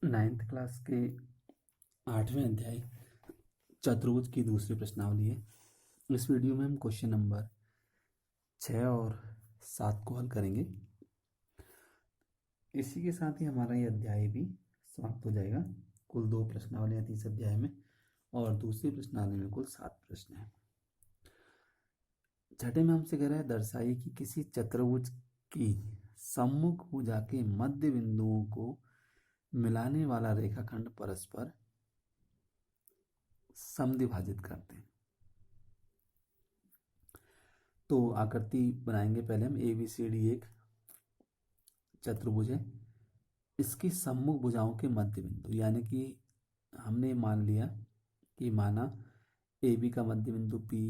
Ninth class के 8वें अध्याय चतुर्भुज की दूसरी प्रश्नावली है। इस वीडियो में हम क्वेश्चन नंबर 6 और 7 को हल करेंगे। इसी के साथ ही हमारा ये अध्याय भी समाप्त हो जाएगा। कुल 2 प्रश्नावलियाँ थी इस अध्याय में और दूसरी प्रश्नावली में कुल 7 प्रश्न हैं। छठे में हमसे कह रहा है दर्शाइए कि किसी चतुर्भुज की सम्मुख भुजा के मध्य बिंदुओं को मिलाने वाला रेखाखंड परस्पर समद्विभाजित करते हैं। तो आकृति बनाएंगे। पहले हम ABCD एक चतुर्भुज है, इसकी सम्मुख भुजाओं के मध्य बिंदु, यानी कि हमने मान लिया कि माना AB का मध्य बिंदु P,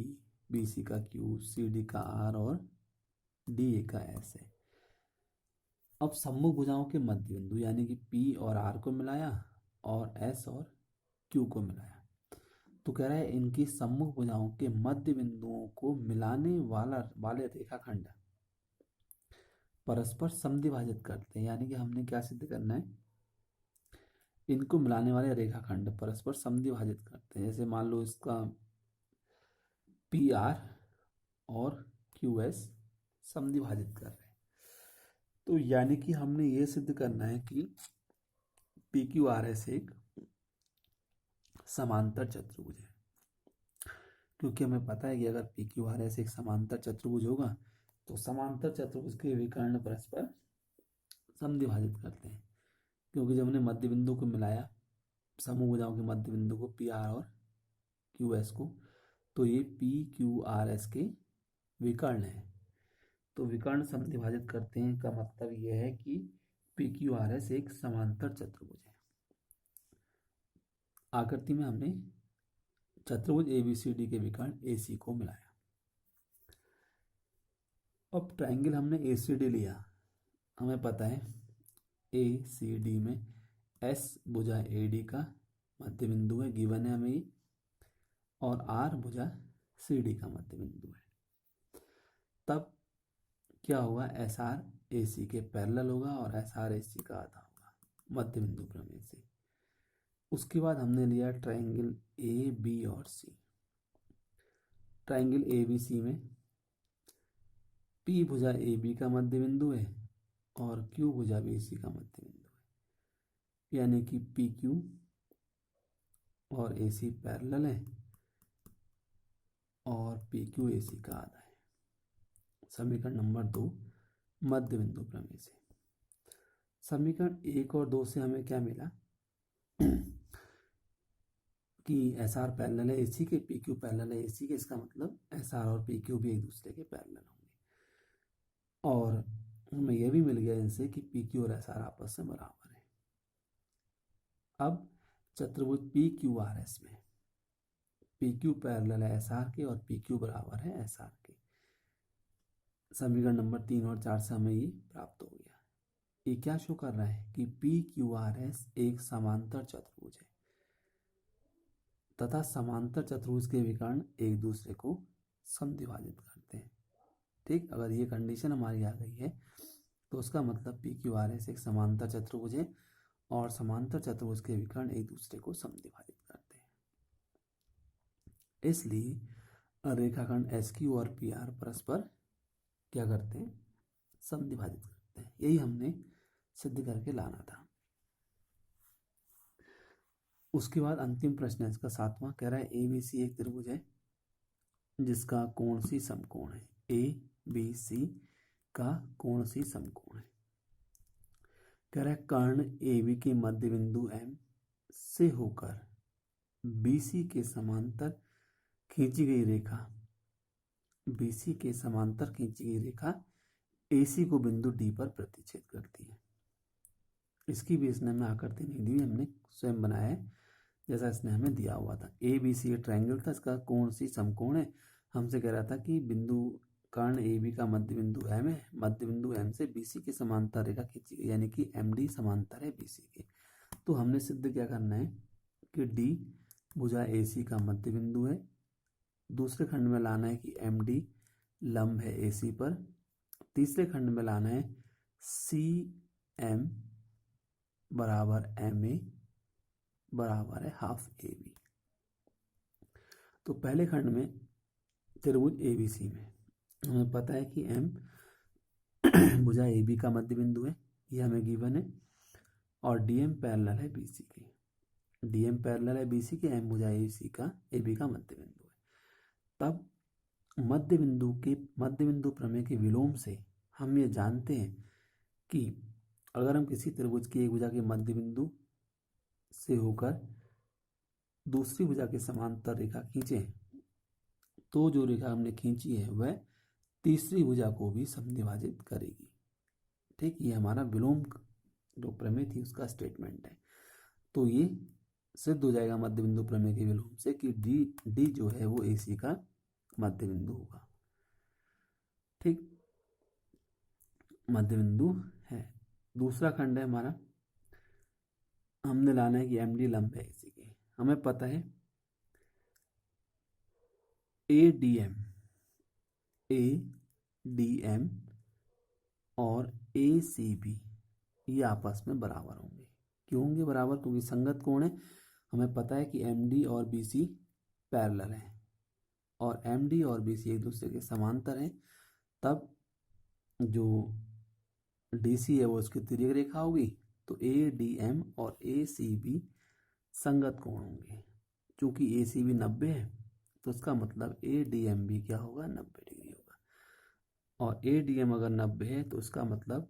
BC का Q, CD का R और DA का S है। अब सम्मुख भुजाओं के मध्य बिंदु यानी कि P और R को मिलाया और S और Q को मिलाया, तो कह रहा है इनकी सम्मुख भुजाओं के मध्य बिंदुओं को मिलाने वाले रेखाखंड परस्पर समद्विभाजित करते हैं। यानी कि हमने क्या सिद्ध करना है, इनको मिलाने वाले रेखाखंड परस्पर समद्विभाजित करते हैं। जैसे मान लो इसका PR और QS समद्विभाजित कर रहे हैं, तो यानी कि हमने ये सिद्ध करना है कि PQRS एक समांतर चतुर्भुज है। क्योंकि हमें पता है कि अगर PQRS एक समांतर चतुर्भुज होगा तो समांतर चतुर्भुज के विकर्ण परस्पर समद्विभाजित करते हैं। क्योंकि जब हमने मध्य बिंदु को मिलाया, समूह भुजाओं के मध्य बिंदु को PR और QS को, तो ये PQRS के विकर्ण है। तो विकर्ण समद्विभाजित करते हैं का मतलब यह है कि PQRS एक समांतर चतुर्भुज है। आकृति में हमने चतुर्भुज ABCD के विकर्ण AC को मिलाया। अब ट्रायंगल हमने ACD लिया। हमें पता है ACD में S भुजा AD का मध्य बिंदु है, गिवन है हमें ये, और R भुजा CD का मध्य बिंदु है। तब क्या होगा, SR AC के पैरेलल होगा और SR AC का आधा होगा मध्य बिंदु प्रमेय से। उसके बाद हमने लिया ट्रायंगल AB और C। ट्रायंगल ABC में P भुजा AB का मध्य बिंदु है और Q भुजा BC का मध्य बिंदु है, यानी कि PQ और AC पैरेलल है और PQ AC का आधा है। समीकरण नंबर 2 मध्य बिंदु प्रमेय से। समीकरण 1 और 2 से हमें क्या मिला कि SR पैरेलल है AC के, PQ पैरेलल है AC के, इसका मतलब SR और PQ भी एक दूसरे के पैरेलल होंगे। और हमें यह भी मिल गया इनसे कि PQ और SR आपस में बराबर है। अब चतुर्भुज PQRS में PQ पैरेलल है SR के और PQ बराबर है SR के। समीकरण नंबर 3 और 4 से हमें ये प्राप्त हो गया। ये क्या शो कर रहा है कि PQRS एक समांतर चतुर्भुज है तथा समांतर चतुर्भुज के विकर्ण एक दूसरे को समद्विभाजित करते हैं। ठीक, अगर ये कंडीशन हमारी आ गई है तो उसका मतलब PQRS एक समांतर चतुर्भुज है और समांतर चतुर्भुज के विकर्ण एक दूसरे को समद्विभाजित करते हैं। इसलिए रेखाखंड SQ और PR परस्पर क्या करते हैं, समद्विभाजित करते हैं। यही हमने सिद्ध करके लाना था। उसके बाद अंतिम प्रश्न है इसका 7वां। कह रहा है ABC एक त्रिभुज है जिसका कोण C समकोण है। ABC का कोण C समकोण है। कह रहा है कर्ण AB के मध्य बिंदु M से होकर BC के समांतर खींची गई रेखा AC को बिंदु D पर प्रतिच्छेद करती है। इसकी भी इसने हमें आकृति नहीं दी, हमने स्वयं बनाया है जैसा इसने हमें दिया हुआ था। ABC ट्रायंगल था, इसका कोण C समकोण है। हमसे कह रहा था कि बिंदु कर्ण AB का मध्य बिंदु M है, मध्य बिंदु M से BC के समांतर रेखा खींची गई, यानी कि MD समांतर है BC के। तो हमने सिद्ध क्या करना है कि D भुजा AC का मध्य बिंदु है। दूसरे खंड में लाना है कि MD लंब है AC पर। तीसरे खंड में लाना है CM बराबर MA बराबर है हाफ AB। तो पहले खंड में त्रिभुज ABC में हमें पता है कि M भुजा AB का मध्य बिंदु है, ये हमें गिवन है, और DM पैरेलल है BC के। DM पैरेलल है BC के, M भुजा AC का AB का मध्य बिंदु है। तब मध्य बिंदु प्रमेय के विलोम से हम ये जानते हैं कि अगर हम किसी त्रिभुज की एक भुजा के मध्य बिंदु से होकर दूसरी भुजा के समांतर रेखा खींचें तो जो रेखा हमने खींची है वह तीसरी भुजा को भी समद्विभाजित करेगी। ठीक, ये हमारा विलोम जो प्रमेय थी उसका स्टेटमेंट है। तो ये सिद्ध हो जाएगा मध्य बिंदु प्रमेय के विलोम से कि डी जो है वो AC का मध्य बिंदु होगा। ठीक, मध्य बिंदु है। दूसरा खंड है हमारा, हमने लाना है कि MD लंब है AC के। हमें पता है ADM और ACB ये आपस में बराबर होंगे। क्यों होंगे बराबर? क्योंकि संगत कोण है। हमें पता है कि MD और BC पैरेलल हैं और MD और BC एक दूसरे के समांतर हैं। तब जो DC है वो उसकी तिर्यक रेखा होगी, तो ADM और ACB संगत कोण होंगे। चूंकि ACB 90 है तो उसका मतलब ADM भी क्या होगा? 90 डिग्री होगा। और ADM अगर 90 है तो उसका मतलब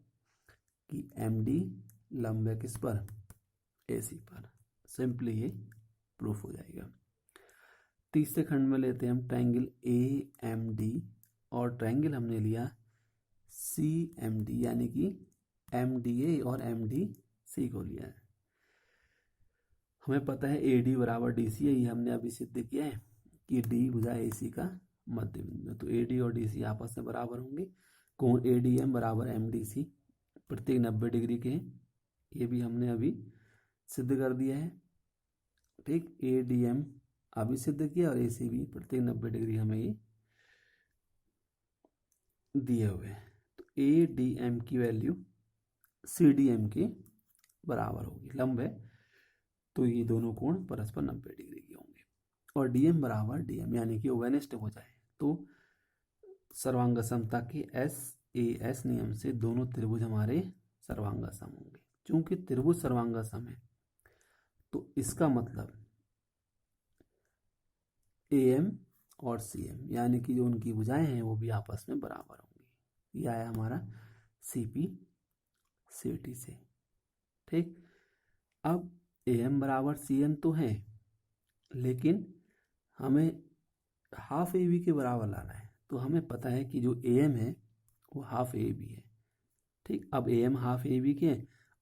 कि MD लंब है किस पर? AC पर। सिंपली ये प्रूफ हो जाएगा। तीसरे खंड में लेते हैं हम ट्रायंगल AMD और ट्रायंगल हमने लिया CMD, यानी कि MDA और MDC को लिया है। हमें पता है AD बराबर DC है, ये हमने अभी सिद्ध किया है कि D भुजा AC का मध्य बिंदु है। तो AD और DC आपस में बराबर होंगे। कोण ADM बराबर MDC प्रत्येक 90 डिग्री के हैं, ये भी हमने अभी सिद्ध कर दिया है। ठीक, ADM अभी सिद्ध किया और ACB प्रत्येक 90 डिग्री हमें ये दिए हुए हैं। तो ADM की वैल्यू CDM के बराबर होगी। लंब है तो ये दोनों कोण परस्पर 90 डिग्री के होंगे। और DM बराबर DM, यानी कि ओवेनिस्ट हो जाए तो सर्वांग समता के SAS नियम से दोनों त्रिभुज हमारे सर्वांग सम होंगे। चूंकि त्रिभुज सर्वांग सम है तो इसका मतलब AM और CM यानी कि जो उनकी भुजाएं हैं वो भी आपस में बराबर होंगी। ये आया हमारा CP CT से। ठीक, अब AM बराबर CM तो है, लेकिन हमें हाफ AB के बराबर लाना है। तो हमें पता है कि जो AM है वो हाफ AB है। ठीक, अब AM हाफ AB के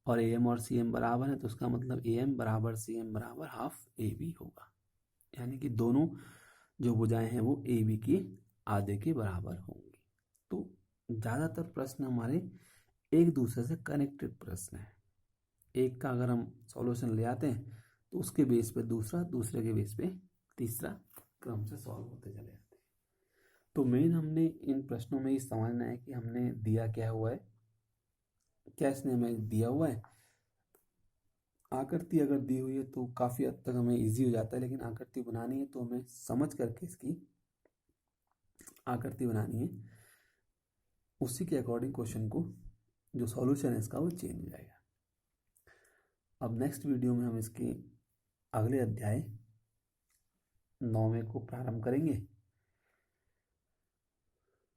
और AM और CM बराबर है तो उसका मतलब AM बराबर CM बराबर हाफ AB होगा। यानी कि दोनों जो भुजाएं हैं वो AB की आधे के बराबर होंगी। तो ज़्यादातर प्रश्न हमारे एक दूसरे से कनेक्टेड प्रश्न हैं। एक का अगर हम सॉल्यूशन ले आते हैं तो उसके बेस पे दूसरा, दूसरे के बेस पे तीसरा क्रम से सॉल्व होते चले जाते हैं। तो मेन हमने इन प्रश्नों में ये समझना है कि हमने दिया क्या हुआ है, क्या इसने हमें दिया हुआ है। आकृति अगर दी हुई है तो काफ़ी हद तक हमें इजी हो जाता है, लेकिन आकृति बनानी है तो हमें समझ करके इसकी आकृति बनानी है। उसी के अकॉर्डिंग क्वेश्चन को जो सॉल्यूशन है इसका वो चेंज हो जाएगा। अब नेक्स्ट वीडियो में हम इसके अगले अध्याय 9वें को प्रारंभ करेंगे।